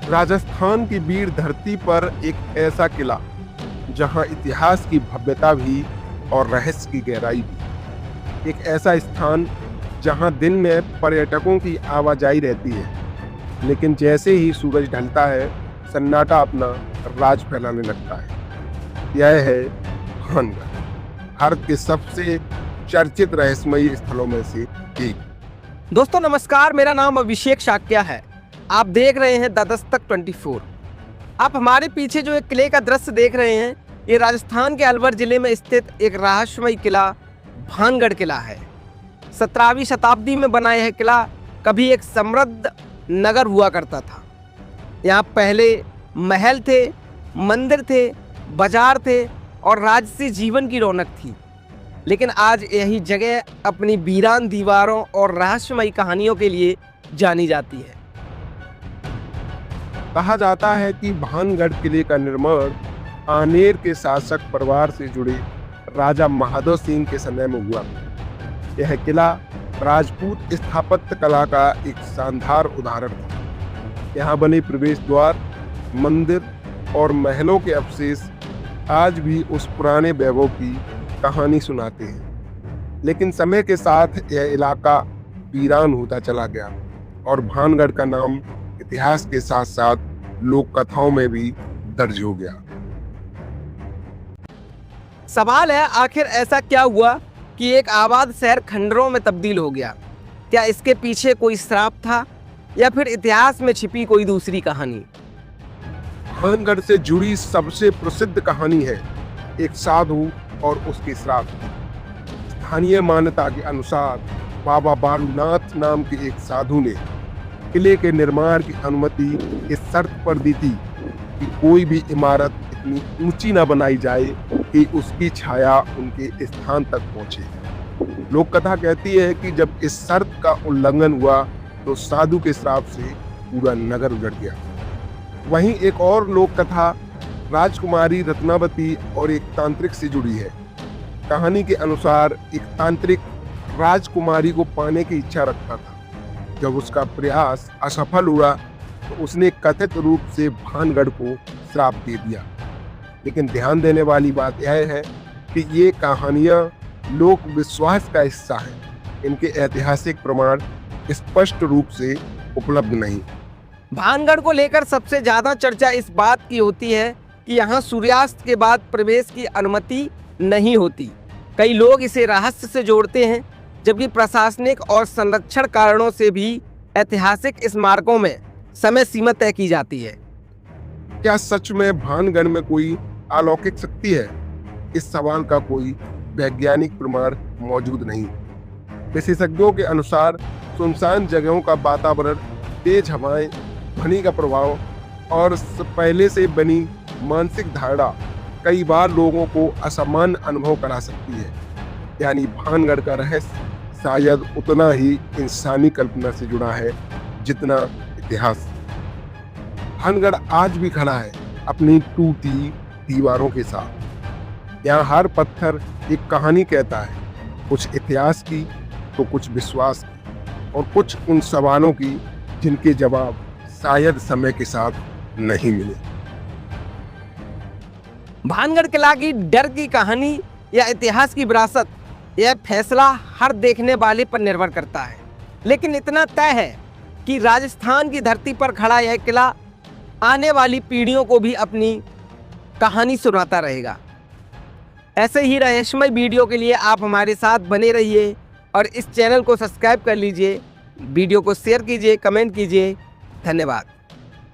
राजस्थान की वीर धरती पर एक ऐसा किला जहां इतिहास की भव्यता भी और रहस्य की गहराई भी। एक ऐसा स्थान जहां दिन में पर्यटकों की आवाजाही रहती है, लेकिन जैसे ही सूरज ढलता है सन्नाटा अपना राज फैलाने लगता है। यह है भानगढ़, भारत के सबसे चर्चित रहस्यमयी स्थलों में से एक। दोस्तों नमस्कार, मेरा नाम अभिषेक शाक्या है। आप देख रहे हैं द दस्तक 24। आप हमारे पीछे जो एक किले का दृश्य देख रहे हैं, ये राजस्थान के अलवर जिले में स्थित एक रहस्यमयी किला भानगढ़ किला है। 17वीं शताब्दी में बना यह किला कभी एक समृद्ध नगर हुआ करता था। यहाँ पहले महल थे, मंदिर थे, बाजार थे और राजसी जीवन की रौनक थी। लेकिन आज यही जगह अपनी वीरान दीवारों और रहस्यमयी कहानियों के लिए जानी जाती है। कहा जाता है कि भानगढ़ किले का निर्माण आनेर के शासक परिवार से जुड़े राजा महादव सिंह के समय में हुआ। यह किला राजपूत स्थापत्य कला का एक शानदार उदाहरण था। यहाँ बने प्रवेश द्वार, मंदिर और महलों के अवशेष आज भी उस पुराने वैभव की कहानी सुनाते हैं। लेकिन समय के साथ यह इलाका वीरान होता चला गया और भानगढ़ का नाम इतिहास के साथ साथ लोक कथाओं में भी दर्ज हो गया। सवाल है, आखिर ऐसा क्या हुआ कि एक आबाद शहर खंडरों में तब्दील हो गया? क्या इसके पीछे कोई श्राप था या फिर इतिहास में छिपी कोई दूसरी कहानी? भानगढ़ से जुड़ी सबसे प्रसिद्ध कहानी है एक साधु और उसके श्राप की। स्थानीय मान्यता के अनुसार बाबा बालूनाथ नाम के एक साधु ने किले के निर्माण की अनुमति इस शर्त पर दी थी कि कोई भी इमारत इतनी ऊंची न बनाई जाए कि उसकी छाया उनके स्थान तक पहुंचे। लोक कथा कहती है कि जब इस शर्त का उल्लंघन हुआ तो साधु के श्राप से पूरा नगर उजड़ गया। वहीं एक और लोक कथा राजकुमारी रत्नावती और एक तांत्रिक से जुड़ी है। कहानी के अनुसार एक तांत्रिक राजकुमारी को पाने की इच्छा रखता था। जब उसका प्रयास असफल हुआ तो उसने कथित रूप से भानगढ़ को श्राप दे दिया। लेकिन ध्यान देने वाली बात यह है कि ये कहानियां लोक विश्वास का हिस्सा है। इनके ऐतिहासिक प्रमाण स्पष्ट रूप से उपलब्ध नहीं। भानगढ़ को लेकर सबसे ज्यादा चर्चा इस बात की होती है कि यहाँ सूर्यास्त के बाद प्रवेश की अनुमति नहीं होती। कई लोग इसे रहस्य से जोड़ते हैं, जबकि प्रशासनिक और संरक्षण कारणों से भी ऐतिहासिक स्मारकों में समय सीमा तय की जाती है। क्या सच में भानगढ़ में कोई अलौकिक शक्ति है? इस सवाल का कोई वैज्ञानिक प्रमाण मौजूद नहीं। विशेषज्ञों के अनुसार सुनसान जगहों का वातावरण, तेज हवाएं, ध्वनि का प्रभाव और पहले से बनी मानसिक धारणा कई बार लोगों को असामान्य अनुभव करा सकती है। यानी भानगढ़ का रहस्य शायद उतना ही इंसानी कल्पना से जुड़ा है जितना इतिहास। भानगढ़ आज भी खड़ा है अपनी टूटी दीवारों के साथ। यहाँ हर पत्थर एक कहानी कहता है, कुछ इतिहास की तो कुछ विश्वास की और कुछ उन सवालों की जिनके जवाब शायद समय के साथ नहीं मिले। भानगढ़ किला की डर की कहानी या इतिहास की विरासत, यह फैसला हर देखने वाले पर निर्भर करता है। लेकिन इतना तय है कि राजस्थान की धरती पर खड़ा यह किला आने वाली पीढ़ियों को भी अपनी कहानी सुनाता रहेगा। ऐसे ही रहस्यमय वीडियो के लिए आप हमारे साथ बने रहिए और इस चैनल को सब्सक्राइब कर लीजिए। वीडियो को शेयर कीजिए, कमेंट कीजिए। धन्यवाद।